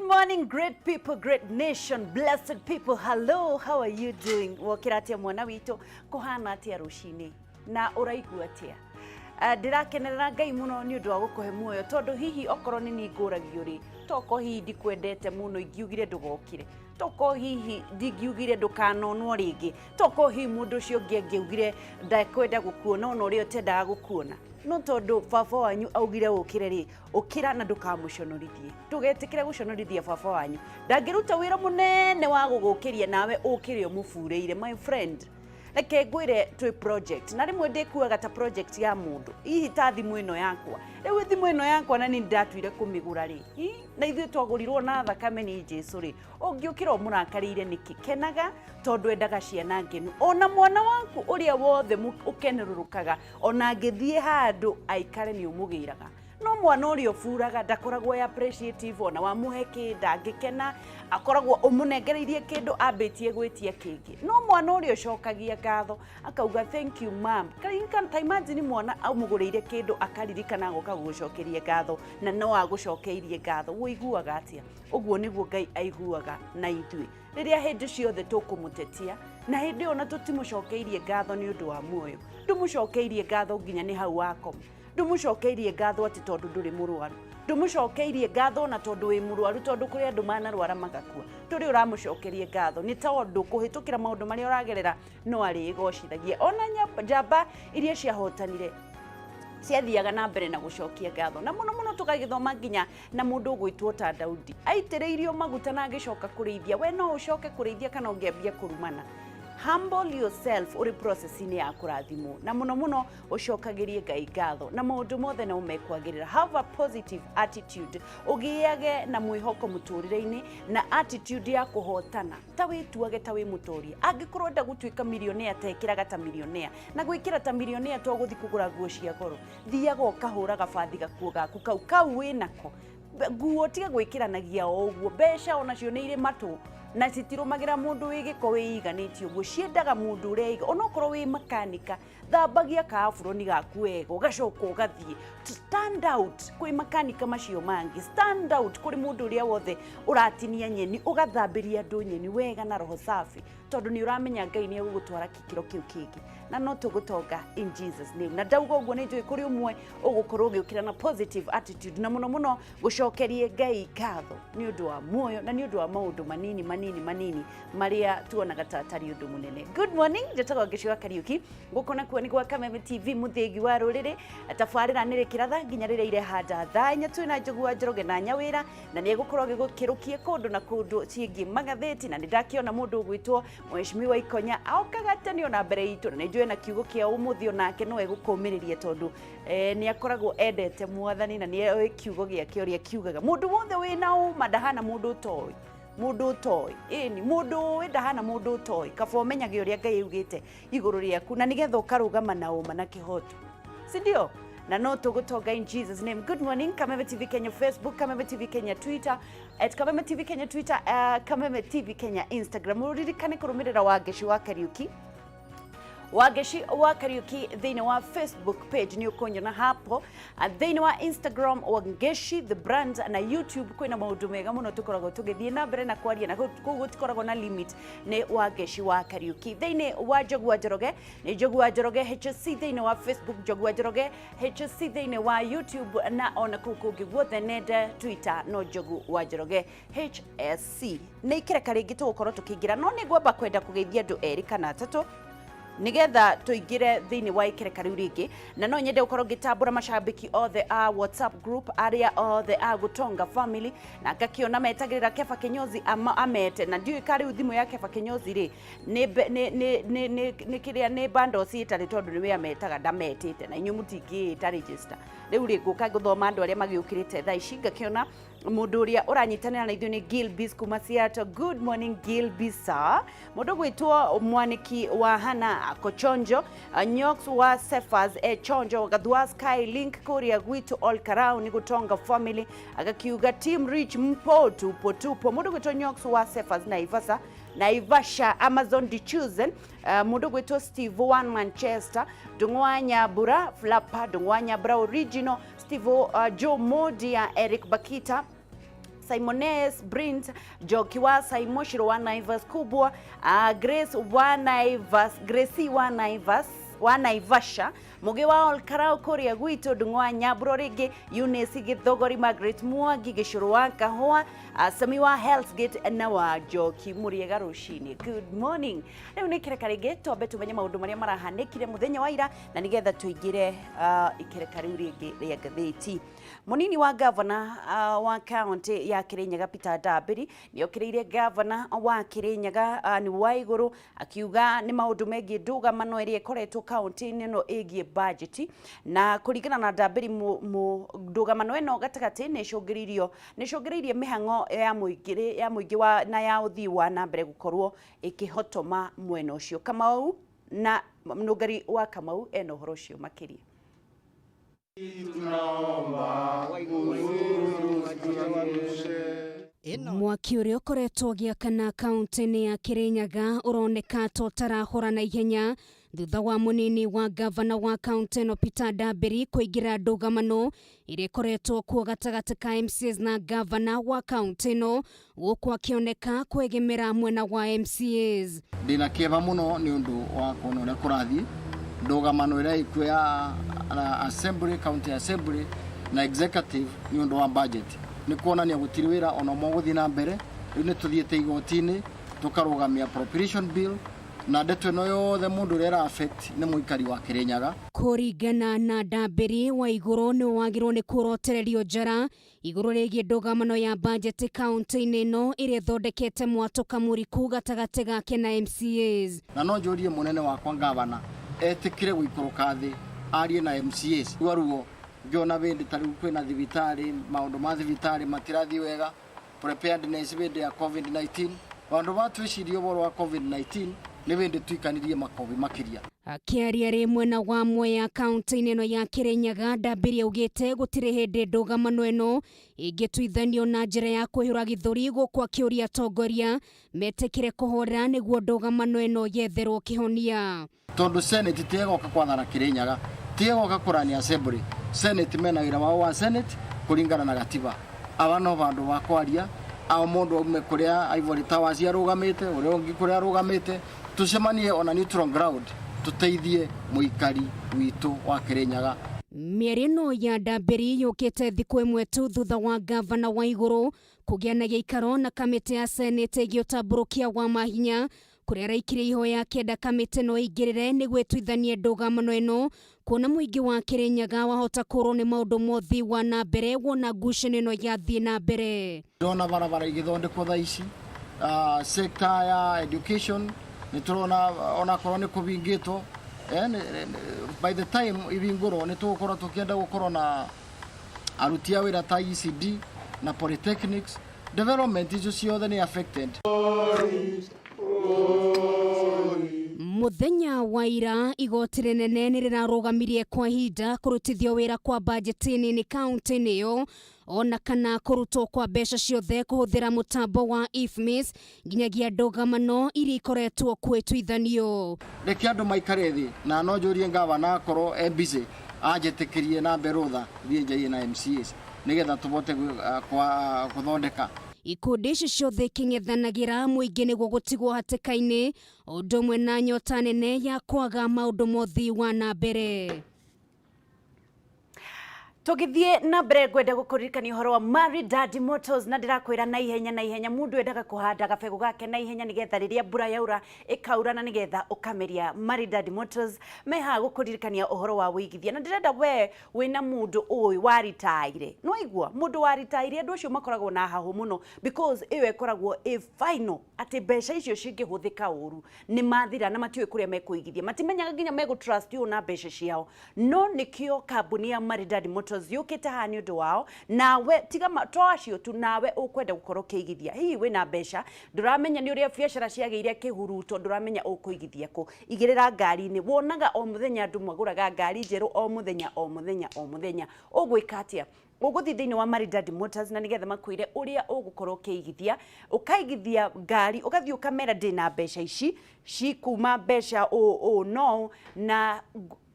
morning, great people, great nation, blessed people. Hello, how are you doing? Wokiratia mwana wito, kohana atia rushini, na uraigu atia. Ndirakenerera Ngai muno ni undu wa gukuhe muoyo tondu hihi okoro ni ninguragio ri toko hihi ndikwendete muno ingiugire ndugokire toko hihi ndingiugire ndukanonwo ringi toko hihi mundu ucio ngiugire ndakwenda gukuona ona uria utendaga gukuona no tondu baba wanyu augire ukire ri ukira na ndukamuconorithie tugetikire guconorithia baba wanyu ndangiruta wira munene wa gugukiria nawe ukire umufureire my friend. Eke ngwire twi project na rimwe ndikuaga ta project ya mundu hihi ta thimu ino yakwa riu thimu ino yakwa na ni ndatuire kumigura ri na ithuĩ twagurirwo na thakame ni Jesu ri ungiukira umurakarire niki kenaga tondu endaga ciana ngenu ona mwana waku uria wothe ukenerurukaga ona ngithie handu aikare ni umugiraga no mwana uria furaga ndakoragwo ya appreciative ona wa muheki ndangikena akoragwo umunengereirie kindu ambitie gwitia kingi no mwana uria cokagia ngatho akauga thank you mom kan imagine mwana amuguriire kindu akaririkana goka gucokeria ngatho na no agucokeirie ngatho wuiguaga atia uguo niguo Ngai aiguaga na ithui riria hindi ciothe tukumutetia na hindi ona tutimucokeirie ngatho ni undu wa muoyo ndumucokeirie ngatho nginya ni hau wakoma ndumucokeirie ngatho ati tondu nduri murwaru ndumucokeirie ngatho na tondu wi murwaru tondu kuri andu manarwara magakua turi uramucokerie ngatho ni tondu kuhitukira maundu maria uragerera no ari igocithagie ona njamba iria ciahotanire ciathiaga na mbere na gucokia ngatho na muno tukagithoma nginya na mundu gwitwo ta Daudi aitireirio maguta na agicoka kurithia we no ucoke kurithia kana ungiambia kurumana. Humble yourself uri process ini ya kurathimo na muno ucokagirie Ngai ngatho na maundu mothe na umekwagirira have a positive attitude ugiage na mwihoko muturire-ini na attitude ya kuhotana ta wituage ta wi mutoria angikorwo nda gutuika millionaire tekiraga ta millionaire na gwikira ta millionaire to guthi kugura nguo cia goro thiaga ukahura gabathi gakuo gaku kau winako nguo tiga gwikiranagia o uguo mbeca onacio ni iri matu na citirumagira mundu wigiko wiiganitio uguo ciendaga mundu ureiga onokorwo wi makanika thambagia kaburoni gaku wega ugacoka ugathie stand out kwi makanika macio mangi stand out kuri mundu uria wothe uratinia nyeni ugathambiria andu nyeni wega na roho safi tondu ni uramenya Ngai ni egugutwara kikiro kiu kingi na no tugutonga in Jesus name na ndauga uguo ni njui kuri umwe ugukorwo ugiukira na positive attitude na muno gucokerie Ngai ngatho ni undu wa muoyo na ni undu wa maundu manini maria tuonaga tatari undu munene. Good morning ndetagwo Ngicua Kariuki gukona kuo ni gwa Kameme Tv muthigi wa ruriri tabarira nire kiratha nginya riria irehanda thanya twina njogu wa Njoroge na Nyawira na ni gukorwo gigukirukie kundu na kundu ciengi magatheti na ndakiona mundu gwitwo Mheshimiwa Ikonya aukaga tani ona mbere itu na njue na kiugo kia umuthi onake no egukumiririe tondu ni akoragwo endete mwathani na ni kiugo gia kioria kiugaga mundu wothe wina uma ndahana mundu toy mundu toy ni mundu ndahana mundu toy kaba umenyage uria Ngai ugite iguru riaku na nigetha ukarugama na uma na kihoto si ndio na no tugutonga in Jesus name. Good morning Kameme TV Kenya Facebook, Kameme TV Kenya Twitter, @Kameme TV Kenya Twitter, Kameme TV Kenya Instagram. Uririkane kurumirira wa Ngicua Kariuki Wageshi wa Kariuki thini wa Facebook page ni ukonyona hapo thini wa Instagram wa Ngeshi the brand na YouTube kwina maundu mega muno tukoragwo tugithie na mbere na kwaria na kuguo tukoragwo na limit ni Wageshi wa Kariuki thini wa Njogu wa Njoroge ni Njogu wa Njoroge HSC thini wa Facebook Njogu wa Njoroge HSC thini wa YouTube na ona kukungi guothe nenda Twitter no Njogu wa Njoroge HSC ni kireka ringi tugukorwo tukiingira no ni gwamba kwenda kugeithia andu eri kana atatu nigetha tuingire thini wa ikereka riu ringi na no nyende ukorwo ngitambura macambiki othe a WhatsApp group aria othe a gutonga family na ngakiona metagirira Keba Kinyozi amete na ndiu kari thimu ya Keba Kinyozi ri ni kiria ni bundles itari tondu ni we ametaga ndametite na inyu mutingi ta register riu ri guka guthoma andu aria magiukirite tha ici ngakiona mundu uria uranyitanira na ithu ni Gilbis kuma Seattle. Good morning Gilbisa mundu gwitwo mwaniki wa Hana Kochonjo Nyox wa Cephas Chonjo Gathua Sky Link kuria gwitu all karau ni gutonga family agakiuga team rich mpotu potupo mundu gwitwo Nyox wa Cephas na Ivasha Amazon the chosen mundu gwitwo Steve One Manchester Dungwanya Bura Flapa Dungwanya Bra original Steve Joe Modia Eric Bakita Simones Brint, Joki wa Saimoshiro wa Naivas kubwa, Grace wa Naivas, Gracie wa Naivasha, Muge wa Olkarao Korea Gwito Dungwa Nyabro Rege, Eunice Githogori Margaret Mwangi Gishuru wa Kahua, Samiwa Hellsgate na wa Joki Muriega Rushini. Good morning. Leo ni kirekari geto abetu menye maundu maria marahanekire muthenya wa ira na nigetha tuigire ikirekari rigi ria gatheti. Munini wa governor wa county ya Kirinyaga Peter Dabiri ni okireire governor wa Kirinyaga ni Waiguru akiuga ni maundu megie ndugamano iria ikoretwo county no egie budget na kurigana na Dabiri ndugamano eno gatagati ni cungiririe mihango ya muingi wa na ya uthii wa na mbere gukorwo ikihotoma mwena ucio. Kamau na mnugari wa Kamau eno horo ucio makiria. Mwaki uria ukoretwo ugiakana kaunti-ini ya Kirinyaga uroneka totarahora na ihenya thutha wa munini wa gavana wa kaunti no Peter Dabiri kuigira ndugamano iria ikoretwo kuo gatagati ka MCAs na gavana wa kaunti no guku akioneka kwegemera mwena wa MCAs. Ndina kieva muno ni undu wa kuona uria kurathi ndugamano iria ikuo ya assembly, county assembly na executive ni undu wa budget. Ni kuonania gutiri wira ona moguthi na mbere riu ni tuthiete igoti-ini tukarugamia appropriation bill na ndeto ino yothe mundu rera affect ni muikari wa Kirinyaga. Kuringana na Dabiri wa iguru ni wagirwo ni kurotererio njara iguru rigie ndugamano ya budget kaunti-ini no ire thondekete mwatoka muriku gatagati gake na MCAs. Na no njurie munene wakwa gavana etikire guikuruka thi arie na MCAs waruo ngiona bindi tariu kwina thibitari maundu ma thibitari matirathi wega preparedness bindi ya COVID-19 bandu batwicirio boro wa COVID-19 ni bindi twikanirie makobi makiria. Akiaria rimwe na wa Mwea kaunti-ini ino ya Kirinyaga Dabiri augite gutire hindi ndugamano ino ingituithanio na njira ya kwihura githuri guku akiuria atongoria metikire kuhora niguo ndugamano ino yetherwo kihonia. Tondu Senate tiegoka kwathana Kirinyaga tiegoka kurania assembly. Senate mena wira wao wa Senate kuringana na gatiba. Aba no bandu ba kwaria ao mundu ume kuria Ivory Towers yarugamite uria ungi kuria arugamite tucemanie ona neutral ground tuteithie muikari witu wa Kirinyaga. Mierino ya Dabiri yukite thiku imwe tu thutha wa gavana wa iguru kugia na giikaro na kamiti ya Senate igiotamburukia wa mahinya kuria raikire ihoya kenda kamiti no igirire ni gwetwithanie ndugamano ino kuona muingi wa Kirinyaga wahota kurwo ni maundu mothi wa na mbere wona ngucanio ya thii na mbere. Ndona barabara igithondekwo thaa ici sector ya education ni turona ona korwo ni kubingitwo by the time ibinguro ni tugukorwo tukienda gukorwo na aruti a wira ta ECD na polytechnics development icio ciothe ni affected. Muthenya wa ira igoti rinene ni rirarugamirie kwa hinda kurutithio wira kwa budget-ini ni kaunti-ini iyo ona kana kurutwo kwa mbeca ciothe kuhuthira mutambo wa IFMIS nginyagia ndugamano iri ikoretwo kwitwithanio. Reke andu maikare thi na no njurie gavana akorwo busy ajetikirie na berutha thienjai na MCAs nigetha tubote kuthondeka. Ikundi ici ciothe king'ethanagira muingi niguo gutigwo hatikaini undu umwe na nyota nene ya kwaga maundu mothi wa na mbere. Tugithie na mbere gwenda gukuririkania uhoro wa Maridadi Motors na ndirakwira na ihenya mundu endaga kuhanda gabego gake na ihenya nigetha riria mbura yaura ikaura na nigetha ukameria. Maridadi Motors meha gukuririkania uhoro wa wigithia na ndirenda we wina mundu uyu wa retire no igua mundu wa retire andu acio makoragwo na hahu muno because iwe koragwo final ati mbeca icio cingihuthika uru ni mathira na matiwe kuria mekuigithia matimenyaga nginya megu trust you na mbeca ciao no nikio kambuni ya Maridadi Motors yukite hani undu wao nawe tiga twacio tu nawe ukwenda gukorwo kiigithia hihi wina mbeca nduramenya ni uria biashara ciageire kihuruto nduramenya ukuigithia ku igirira ngari ni wonaga o muthenya andu maguraga ngari njeru o muthenya ugwika atia uguthi thiini wa Maridadi Motors na nigetha makwire uria ugukorwo kiigithia ukaigithia ngari ugathii ukamera ndina mbeca ici cikuma mbeca no na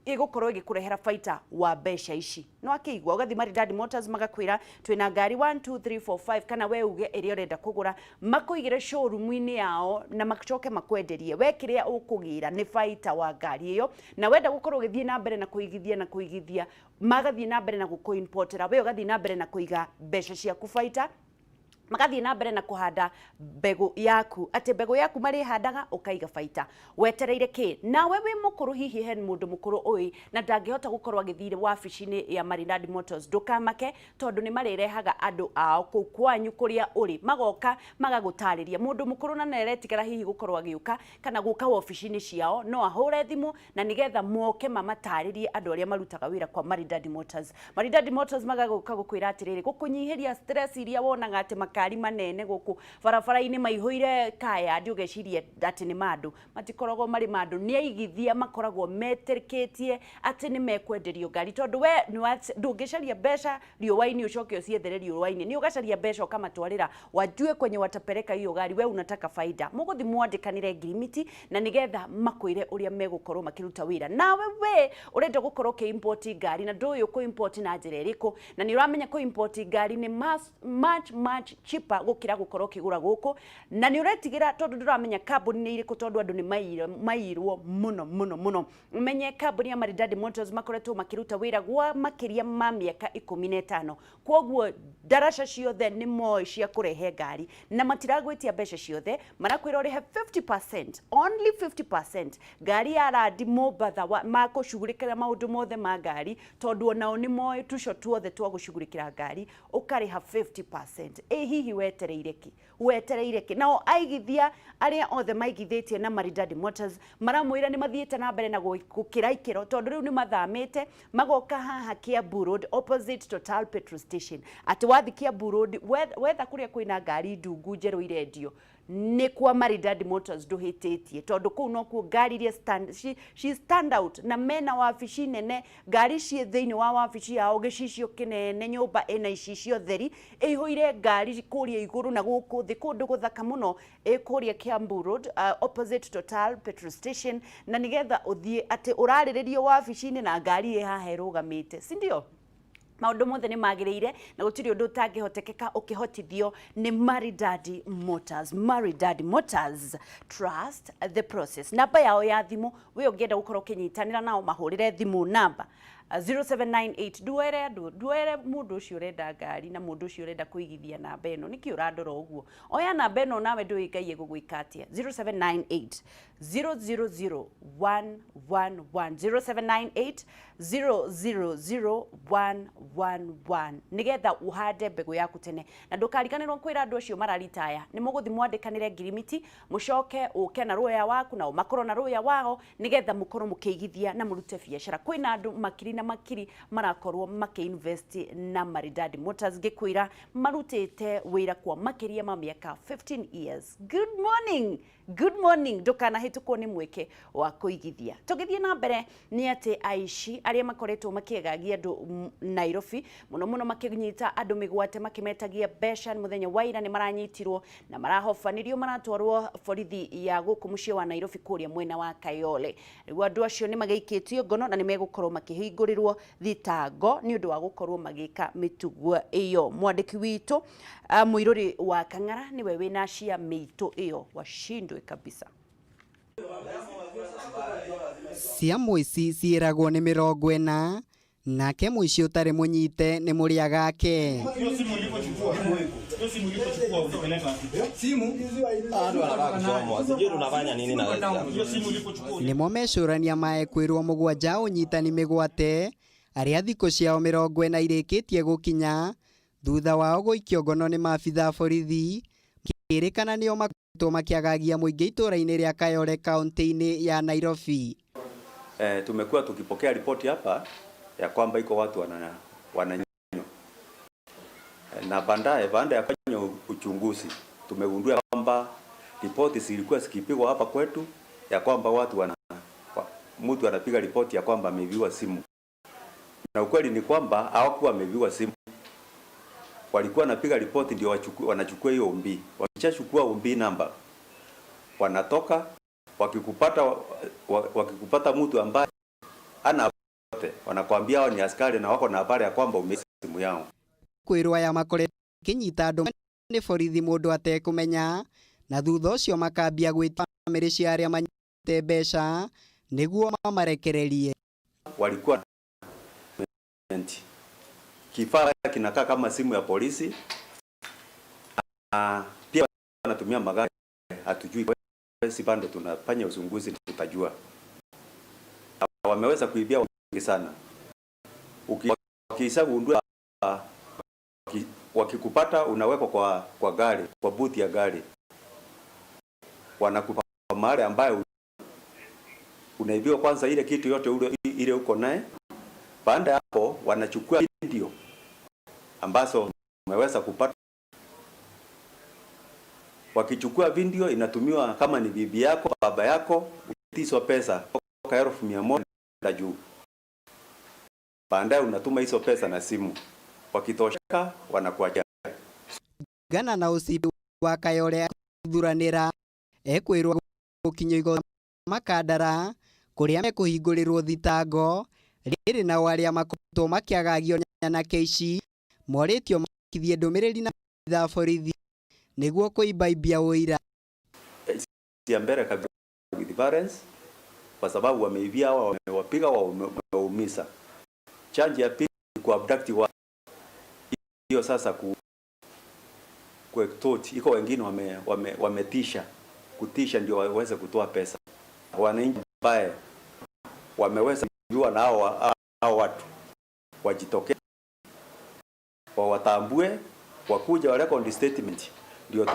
igukorwo igikurehera baita wa besha ici no akigwa ugathi Maridadi Motors magakwira twina ngari 1 2 3 4 5 kana we uge iria urenda kugura makuigire showroom-ini yao na macoke makwenderie we kiria ukugira ni baita wa ngari iyo na wenda gukorwo githie na mbere na kuigithia magathie na mbere na gukoimportera we ugathie na mbere na kuiga besha ciaku baita magathie na mbere na kuhanda mbegu yaku ati mbegu yaku mari handaga ukaiga baita wetereire ki nawe wi mukuru hihi hen mundu mukuru oi na ndangihota gukorwo agithire wabici-ini ya Maridadi Motors ndukamake tondu ni marirehaga andu ao kuu kwanyu kuria uri magoka magagutariria mundu mukuru na neretigara hihi gukorwo agiuka kana guka wabici-ini ciao no ahure thimu na nigetha moke mamataririe andu aria marutaga wira kwa Maridadi Motors. Maridadi Motors magaguka gukwira atiriri gukunyihiria stress iria wonaga ati makari manene guku barabara-ini maihuire kaya ndiugecirie ati ni mandu matikoragwo mari mandu ni aigithia makoragwo meteriketie ati ni mekwenderio ngari tondu we ndungicaria besha riuwaini ucoke uciethere riuwaini ni ugacaria besha ukamatwarira wajue kwenye watapeleka hiyo gari we unataka faida muguthi mwandikanire ngirimiti na nigetha makwire uria megukorwo makiruta wira nawe we urenda gukorwo ke import ngari na nduyu ku import na njira iriku na ni uramenya ku import ngari ni much cheaper gukira gukorwo kigura guku na ni uretigira tondu nduramenya kambuni ni iriku tondu andu ni mairwo muno umenye kambuni ya Maridadi Motors makoretwo makiruta wira gwa makiria ma miaka 15 kwoguo darasha ciothe ni moi cia kurehe ngari na matiragwitia besha ciothe marakwira urihe 50% only 50% ngari ya radi mobatha makushugurikira maundu mothe ma ngari tondu onao ni moi tuco tuothe twa gushugurikira ngari ukariha 50% hihi wetereire ki nao aigithia aria othe maigithitie na Maridadi Motors maramwira ni mathiete na mbere na gukira ikiro tondu riu ni mathamite magoka haha Kiambu Road opposite Total Petrol Station ati wathi Kiambu Road wetha kuria kwina ngari ndungu njeru irendio ni kwa Maridadi Motors nduhititie tondu kuu no ku ngari iria she stand out na mena wabici nene ngari cie thiini wa wabici yao gicicio kinene nyumba ina icicio theri ihuire ngari kuria iguru na guku thi kundu guthaka muno kuria Kiambu Road opposite Total Petrol Station na nigetha uthie ati urariririo wabici-ini na ngari haha irugamite si ndio maundu mothe ni magirire na gutiri undu utangihotekeka ukihotithio ni Maridadi Motors. Maridadi Motors, trust the process. Namba yao ya thimu we ungienda gukorwo kinyitanira nao mahurire thimu namba 0798 duere mundu ucio urenda ngari na mundu ucio urenda kuigithia namba eno niki urandora uguo oya namba eno nawe ndui ngai gugwikatia 0798 000 111 0798 000 nigetha uhande mbegu yaku tene na ndukariganirwo kwira andu acio mararitaya ni muguthi mwandikanire ngirimiti mucoke uke na ruya waku na umakoro na ruya wao nigetha mukorwo mukiigithia na murute biashara kwina andu makiri na makiri marakorwo makiinvest na Maridadi Motors gikwira marutite wira kwa makiria ma miaka 15 years. Good morning ndukana hitukwo ni mweke wa kuigithia tugithie na mbere ni ati aishi aria makoretwo makiegagia andu Nairobi muno makinyita andu migwate makimetagia besha muthenya wa ira ni maranyitirwo na marahofanirio maratwarwo borithi ya guku mucie wa Nairobi kuria mwena wa Kayole riu andu acio ni magaikitio ngono na ni megukorwo makihingurirwo thitango ni undu wa gukorwo magika mitugo iyo mwandiki witu muiruri wa Kang'ara niwe wina cia mitu iyo washindwe kabisa. Cia muici ciiragwo ni 40 nake muici utari munyite ni muria gake nimo mecurania maekwirwo mugwanja unyitani migwate aria thiko ciao 40 irikitie gukinya thutha wao guikio ngono ni maabitha borithi kirikana nio makoretwo makiagagia muingi itura-ini ria Kayole kaunti-ini ya Nairobi. Tumekuwa tukipokea ripoti hapa ya kwamba iko watu wananyonywa na baada ya kufanya uchunguzi tumegundua kwamba ripoti zilikuwa zikipigwa hapa kwetu ya kwamba mtu anapiga ripoti ya kwamba ameviwa simu, na ukweli ni kwamba hawakuwa ameviwa simu, walikuwa wanapiga ripoti ndio wanachukua hiyo ombi. Wakishachukua ombi namba wanatoka wakikupata mtu ambaye ana yote wanakwambia hao ni askari na wako na habari ya kwamba umeiba simu yao. Kwirwa ya makore kinyita andu ni borithi mundu atekumenya na thutha ucio makambia gwita family cia aria manyite mbeca niguo mamarekererie. Walikuwa kifaa kinakaa kama simu ya polisi. Pia wanatumia magari, hatujui si bado tunafanya uchunguzi tutajua. Wameweza kuibia wengi sana. Ukisagundua wakikupata unawekwa kwa gari, kwa buti ya gari. Wanakupa mahali ambayo unaibiwa kwanza ile kitu yote ile uko naye. Baada ya hapo wanachukua video ambazo umeweza kupata. Wakichukua video inatumiwa kama ni bibi yako, baba yako, utizo pesa kwa 1,100 juu. Baadaye unatuma hizo pesa na simu. Wakitosheka wanakuacha. Gana na usibi wa Kayole thuranira ekwirwo gukinyo igo makandara kuria mekuhingurirwo thitango riri na waria makuto makiagagio na keici moritio makithie ndumiriri na itha borithi niguo kuibaibia uira ya mbere kabisa with violence kwa sababu wameibia hao, wamewapiga wao, wameumiza. Change ya pili ku abduct wa hiyo sasa ku tot iko wengine wametisha kutisha ndio waweze kutoa pesa. Wananchi bae wameweza kujua na hao watu wajitokee watambue wakuja wale on statement ndio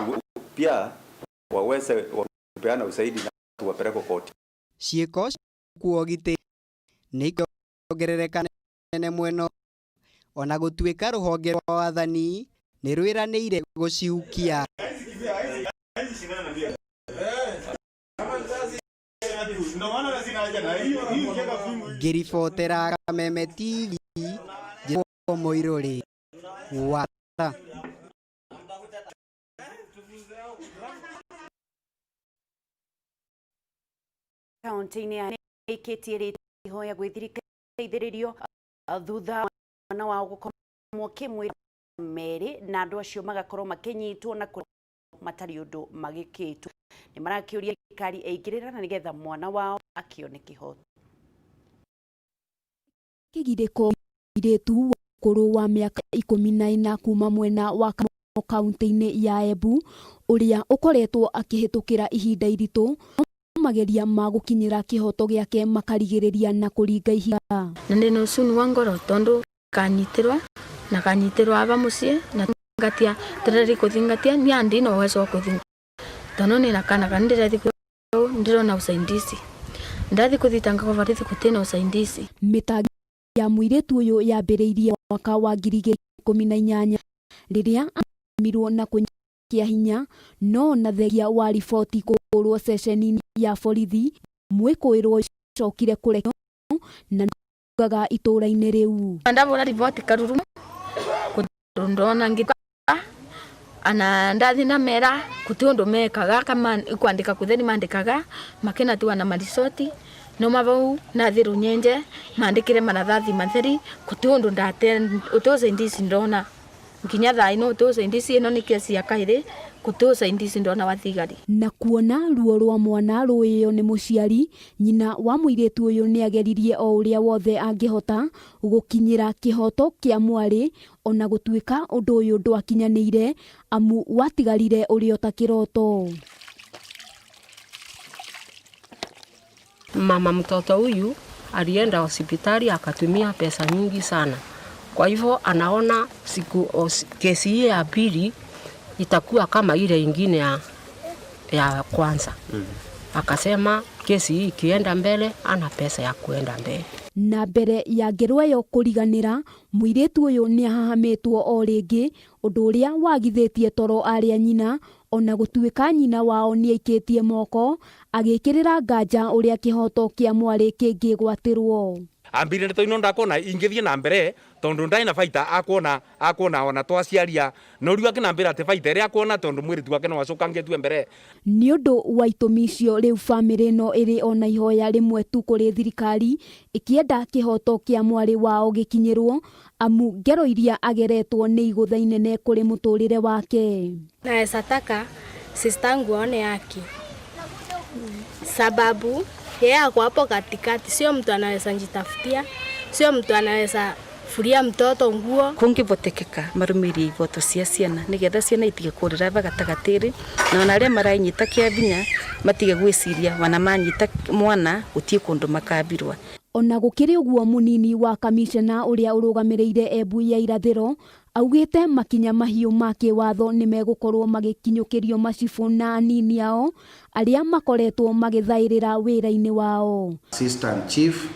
pia waweze kupeana usaidi na tuwapeleke koti. Ciiko kuogite nikyo ongerereka nene mweno ona gutuika ruhonge rwa wathani ni rwiranire guciukia. Ngiribotera Kameme TV Moiruri Wata. Kaunti-inĩ ya ĩkĩtie ihoya gwĩthirika iteithĩrĩrio thutha mwana wao gũkomwo kĩmwĩrĩ merĩ na andũ acio magakorwo makĩnyitwo na matarĩ ũndũ magĩkĩtwo. Nĩ marakĩũria thirikari ĩingĩrĩra na nĩgetha mwana wao akĩone kĩhoto. Kĩgirĩko mũirĩtu ũkũrũ wa mĩaka 14 kuma mwena wa kaunti-inĩ ya Embu ũrĩa ũkoretwo akĩhĩtũkĩra ihinda iritũ mageria ma gukinyira kihoto giake makarigiriria na kuringa ihiga. Na ndino cunu wa ngoro tondu kanyitirwa aba mucie na ngatia tereri kuthingatia ni andi no weso kuthinga tono ni nakana kandira ndiro na usaindisi ndathi kuthitanga kwa varithi kutena usaindisi. Mitangi ya muiritu uyu yambiriirie mwaka wa 2018 riria amirwo na kunyikia hinya no na thegia wa riboti kurwo session ya borithi mwikuirwo cokire kurekio na ngaga itura-inĩ riu. Ndabura riboti karuru kundona ngika ana ndathi na mera kutundu mekaga kama kwandika kutheni mandikaga makena tu na marisoti no mabau na thiru nyenje mandikire manathathi matheri kutundu ndate utoze indisi ndona nginya thaa ino utoze indisi ino ni kesi ya kaire kutoza indisi ndona wa thigari. Na kuona ruo rwa mwana ruiyo ni muciari nyina wa muiritu uyu ni ageririe o uria wothe angihota gukinyira kihoto kia mwari ona gutuika undu uyu ndwakinyanire amu watigarire urio ta kiroto. Mama mtoto huyu alienda hospitali akatumia pesa nyingi sana. Kwa hivyo anaona kesi hii ya pili itakuwa kama ile ingine ya kwanza. Akasema kesi hii ikienda mbele ana pesa ya kuenda mbele. Na mbere ya ngero yo kuriganira muiritu uyu ni ahahamitwo o ringi undu uria wagithitie toro aria nyina ona gutuika nyina wao ni aikitie moko agikirira nganja uria kihoto kia mwari kingigwatirwo. ambire ndeto ino ndakona ingithie na mbere tondu ndai na baita akona ona twaciaria no riu akinambira ati baita ria akona tondu mwiritu wake no wacokangetue mbere ni undu wa itumi icio riu family no iri ona ihoya rimwe tu kuri thirikari ikienda kihoto kia mwari wao gikinyirwo amu ngero iria ageretwo ni igutha inene kuri muturire wake. Naweza taka sistangu aone haki, sababu yeye ako hapo katikati, sio mtu anaweza jitafutia, sio mtu anaweza furia mtoto nguo. Kungivotekeka marumiri ivoto cia ciana nigetha ciana itige kurira bagatagatiri na ona aria maranyita kiabinya matige gwiciria wana manyita mwana utie kundu makambirwa. Ona gukiri uguo munini wa kamishna uria urugamirire Embu ya irathiro augite makinya mahiu ma kiwatho ni megukorwo magikinyukirio macibu na anini ao aria makoretwo magithairira wira-ini wao. Assistant Chief,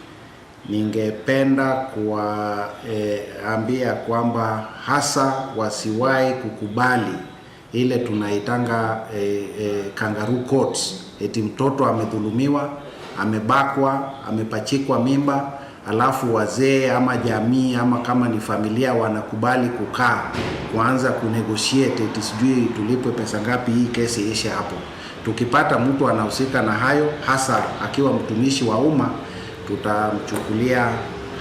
ningependa kuambia kwamba hasa wasiwahi kukubali ile tunaitanga kangaroo courts, eti mtoto amedhulumiwa, amebakwa, amepachikwa mimba, alafu wazee ama jamii ama kama ni familia wanakubali kukaa kuanza kunegotiate eti sijui tulipwe pesa ngapi hii kesi ishe hapo. Tukipata mtu anahusika na hayo, hasa akiwa mtumishi wa umma, tutamchukulia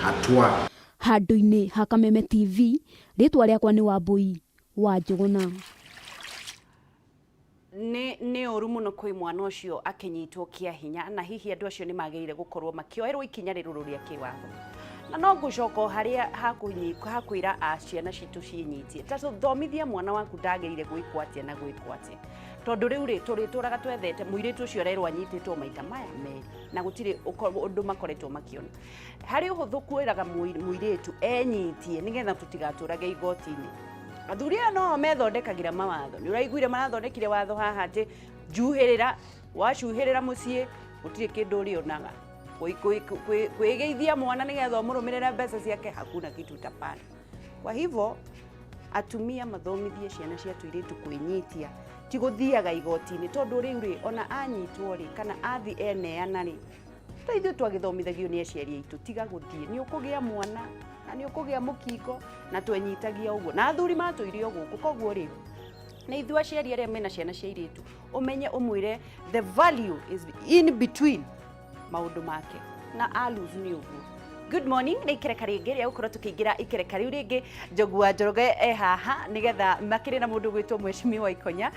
hatua. Handu-ini ha Kameme TV, ritwa riakwa ni Wambui wa Njuguna. Ni uru muno kwi mwana ucio akinyitwo kia hinya na hihi andu acio ni magirire gukorwo makioerwo ikinya riru ria kiwatho na no ngucoka haria hakwira ciana citu cinyitie ta thomithia mwana waku ndagirire gwikwatia na gwikwatia tondu riu ri turaga twethete muiritu ucio rerwa anyititwo maita maya meri na gutire undu makoretwo makiona hari uhuthu kwiraga muiritu enyitie nigetha tutigaturage igoti-ini. Athuri no methondekagira mawatho ni uraiguire marathondekire watho haha ati njuhirira wacuhirira mucii gutire kindu urionaga kwigeithia mwana nigetha umurumirire mbeca ciake hakuna kitu tapana. Kwa hivyo atumia mathomithie ciana cia tuiritu kwinyitia ti guthiaga igoti-ini tondu riu ri ona anyitwo ri kana athi eneana ri taithu twagithomithagio ni aciari aitu tiga guthie ni ukugia mwana na ni ukugia mukingo na twenyitagia uguo na athuri matuire uguo koguo ri na ithu aciari aria mena ciana cia iritu umenye umwire the value is in between maundu make na aluse ni uguo. Good morning, ni ikereka ringi ria gukorwo tukiingira ikereka riu ringi Njogua Njoroge haha nigetha makiri na mundu gwitwo Mheshimiwa Ikonya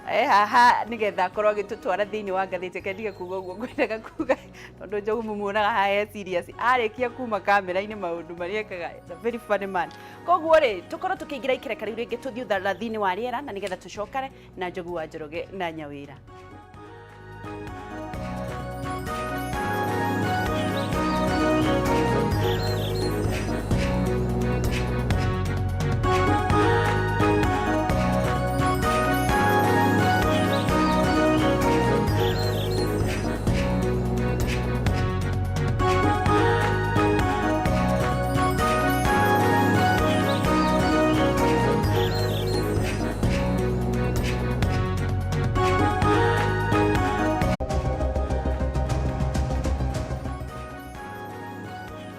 haha nigetha korwo agitutwara thiini wa ngathiti kendige kuga uguo ngwendaga kuga tondu Njogu mumuonaga haha serious arikia kuma kamera-ini maundu mariekaga a very funny man. Koguo ri tukorwo tukiingira ikereka riu ringi tuthii thiini wa riera na nigetha tucokare na Njogua Njoroge na Nyawira.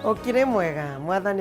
Okire mwega mwathani